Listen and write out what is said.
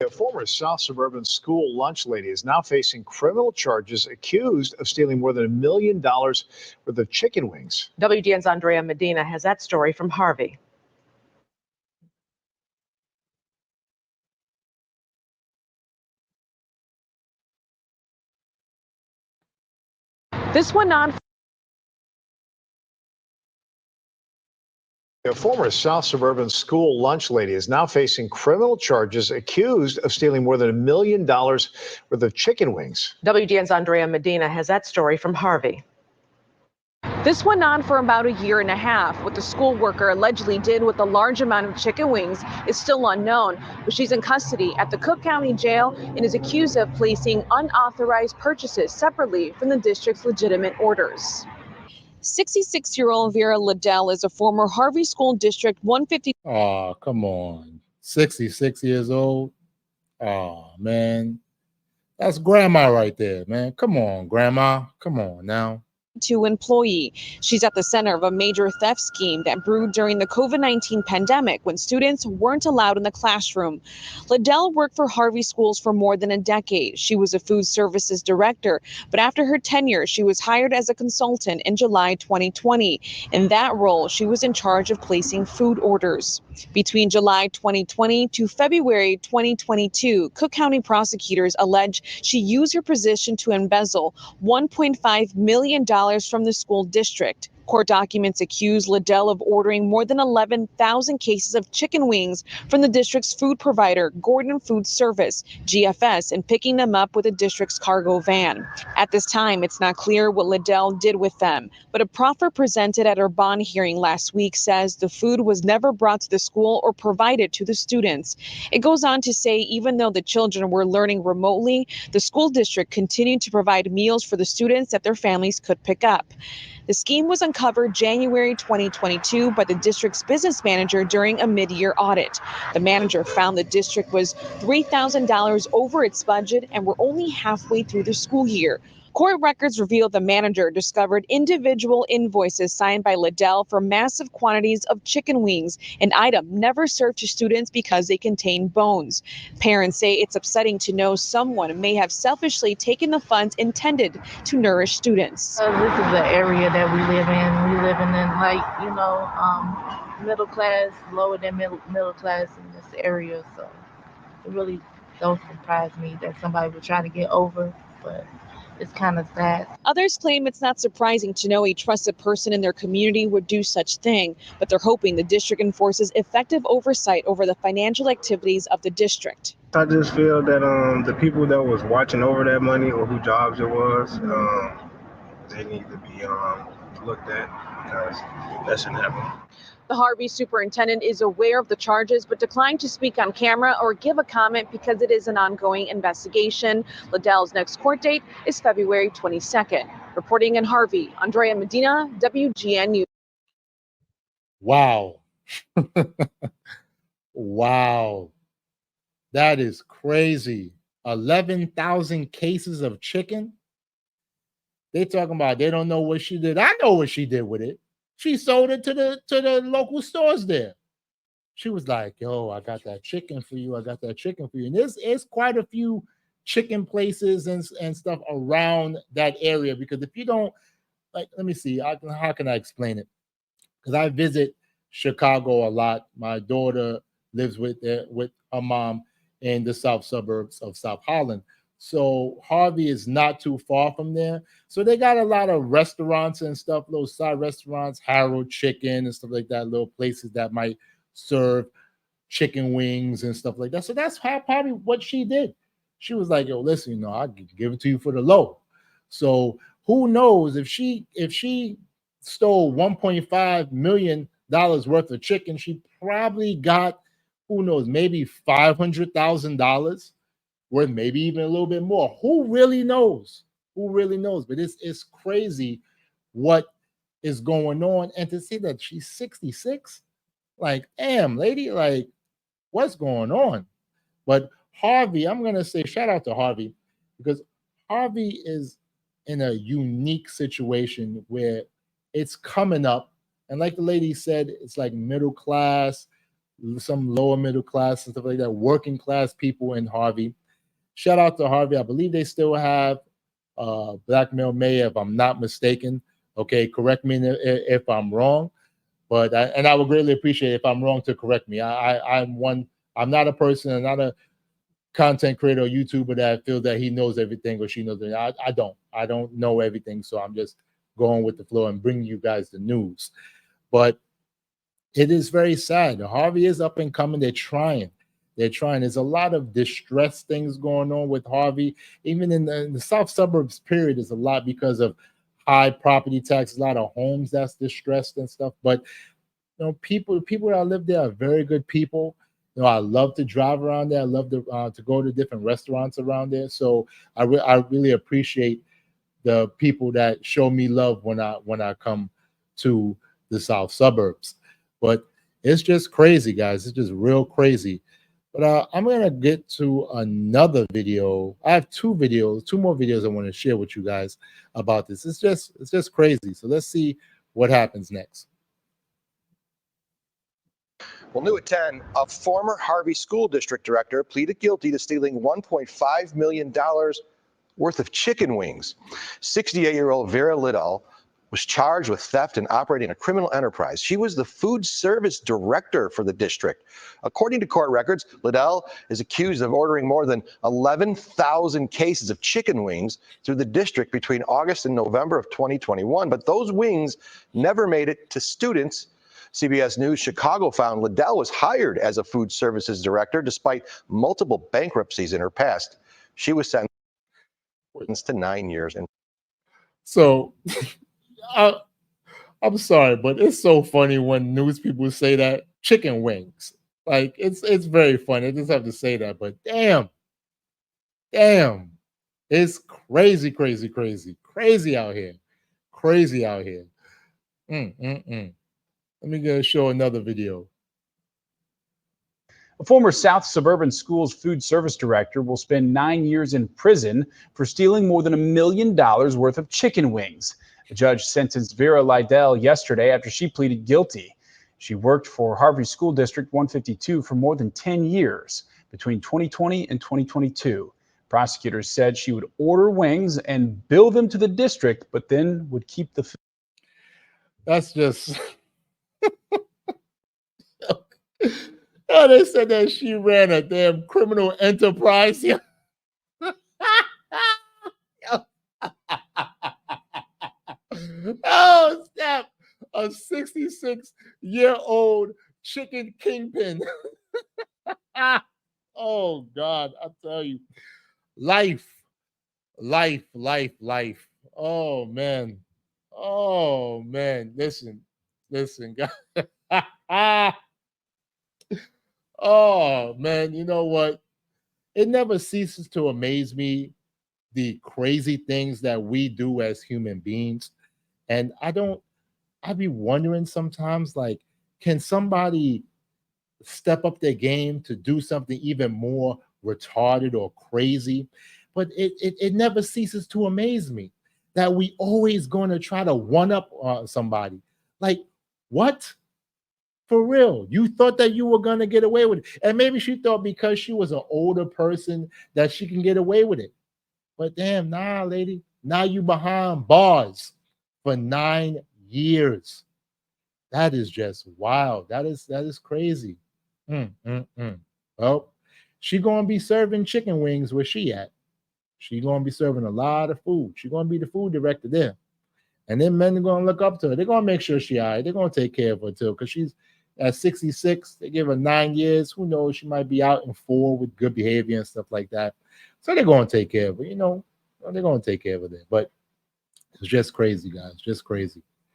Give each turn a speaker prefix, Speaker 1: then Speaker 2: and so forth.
Speaker 1: A former South Suburban school lunch lady is now facing criminal charges accused of stealing more than $1 million worth of chicken wings.
Speaker 2: WGN's Andrea Medina has that story from Harvey. This went on.
Speaker 1: A former South Suburban school lunch lady is now facing criminal charges accused of stealing more than $1 million worth of chicken wings.
Speaker 2: WGN's Andrea Medina has that story from Harvey. This went on for about a year and a half. What the school worker allegedly did with a large amount of chicken wings is still unknown, but she's in custody at the Cook County Jail and is accused of placing unauthorized purchases separately from the district's legitimate orders. 66-year-old Vera Liddell is a former Harvey School District 150.
Speaker 3: Oh, come on. 66 years old. Oh, man. That's grandma right there, man. Come on, grandma. Come on now.
Speaker 2: Employee. She's at the center of a major theft scheme that brewed during the COVID-19 pandemic when students weren't allowed in the classroom. Liddell worked for Harvey Schools for more than a decade. She was a food services director, but after her tenure, she was hired as a consultant in July 2020. In that role, she was in charge of placing food orders. Between July 2020 to February 2022, Cook County prosecutors allege she used her position to embezzle $1.5 million from the school district. Court documents accuse Liddell of ordering more than 11,000 cases of chicken wings from the district's food provider, Gordon Food Service, GFS, and picking them up with the district's cargo van. At this time, it's not clear what Liddell did with them, but a proffer presented at her bond hearing last week says the food was never brought to the school or provided to the students. It goes on to say even though the children were learning remotely, the school district continued to provide meals for the students that their families could pick up. The scheme was uncovered January 2022 by the district's business manager during a mid-year audit. The manager found the district was $3,000 over its budget and were only halfway through the school year. Court records reveal the manager discovered individual invoices signed by Liddell for massive quantities of chicken wings, an item never served to students because they contain bones. Parents say it's upsetting to know someone may have selfishly taken the funds intended to nourish students.
Speaker 4: This is the area that we live in. We live in middle class, lower than middle class in this area. So it really don't surprise me that somebody would try to get over, but it's kind of sad.
Speaker 2: Others claim it's not surprising to know a trusted person in their community would do such thing, but they're hoping the district enforces effective oversight over the financial activities of the district.
Speaker 5: I just feel that the people that was watching over that money or whose jobs it was, they need to be looked at because that shouldn't happen.
Speaker 2: The Harvey superintendent is aware of the charges, but declined to speak on camera or give a comment because it is an ongoing investigation. Liddell's next court date is February 22nd. Reporting in Harvey, Andrea Medina, WGN News.
Speaker 3: Wow. Wow. That is crazy. 11,000 cases of chicken. They talking about they don't know what she did. I know what she did with it. She sold it to the local stores there. She was like, yo, I got that chicken for you. I got that chicken for you. And there's quite a few chicken places and stuff around that area. Because if you don't, like, let me see, how can I explain it? Because I visit Chicago a lot. My daughter lives with her mom in the south suburbs of South Holland. So Harvey is not too far from there. So they got a lot of restaurants and stuff, little side restaurants, Harold Chicken and stuff like that, little places that might serve chicken wings and stuff like that. So that's probably what she did. She was like, yo, listen, I'll give it to you for the low. So who knows if she stole $1.5 million worth of chicken, she probably got, who knows, maybe $500,000 worth, maybe even a little bit more. Who really knows? Who really knows? But it's crazy what is going on. And to see that she's 66, like, damn, lady, like, what's going on? But Harvey, I'm going to say shout out to Harvey because Harvey is in a unique situation where it's coming up. And like the lady said, it's like middle class, some lower middle class and stuff like that, working class people in Harvey. Shout out to Harvey. I believe they still have black male mayor, if I'm not mistaken. Okay, correct me if I'm wrong, but I would greatly appreciate it if I'm wrong to correct me. I'm not a person, I'm not a content creator or YouTuber that feels that he knows everything or she knows everything. I don't know everything, so I'm just going with the flow and bringing you guys the news. But it is very sad. Harvey is up and coming. They're trying. There's a lot of distress things going on with Harvey. Even in the South Suburbs, period, is a lot because of high property tax, a lot of homes that's distressed and stuff. But people that live there are very good people. I love to drive around there. I love to go to different restaurants around there. So I really appreciate the people that show me love when I come to the South Suburbs. But it's just crazy, guys. It's just real crazy. But I'm gonna get to another video. I have two more videos I want to share with you guys about this. It's just crazy. So let's see what happens next.
Speaker 6: Well, new at 10, a former Harvey School District director pleaded guilty to stealing $1.5 million worth of chicken wings. 68-year-old Vera Liddell was charged with theft and operating a criminal enterprise. She was the food service director for the district. According to court records, Liddell is accused of ordering more than 11,000 cases of chicken wings through the district between August and November of 2021. But those wings never made it to students. CBS News Chicago found Liddell was hired as a food services director despite multiple bankruptcies in her past. She was sentenced to 9 years.
Speaker 3: So I'm sorry, but it's so funny when news people say that chicken wings. Like it's very funny. I just have to say that. But damn, it's crazy out here. Crazy out here. Let me go show another video.
Speaker 7: A former South Suburban Schools food service director will spend 9 years in prison for stealing more than $1 million worth of chicken wings. A judge sentenced Vera Liddell yesterday after she pleaded guilty. She worked for Harvey School District 152 for more than 10 years between 2020 and 2022. Prosecutors said she would order wings and bill them to the district, but then would keep the food.
Speaker 3: That's just... Oh, they said that she ran a damn criminal enterprise. Oh, snap. A 66-year-old chicken kingpin. Oh, God, I tell you. Life. Oh, man. Listen, guys. Oh, man, you know what? It never ceases to amaze me, the crazy things that we do as human beings. And I'd be wondering sometimes, like, can somebody step up their game to do something even more retarded or crazy? But it never ceases to amaze me that we always going to try to one up somebody. Like, what? For real, you thought that you were going to get away with it. And maybe she thought because she was an older person that she can get away with it. But damn, nah, lady. Now you behind bars for 9 years. That is just wild. That is crazy. Well, she going to be serving chicken wings where she at. She going to be serving a lot of food. She going to be the food director there. And then men are going to look up to her. They're going to make sure she all right. They're going to take care of her too, because she's at 66. They give her 9 years. Who knows? She might be out in 4 with good behavior and stuff like that. So they're going to take care of her. They're going to take care of her there. But it's just crazy, guys. Just crazy.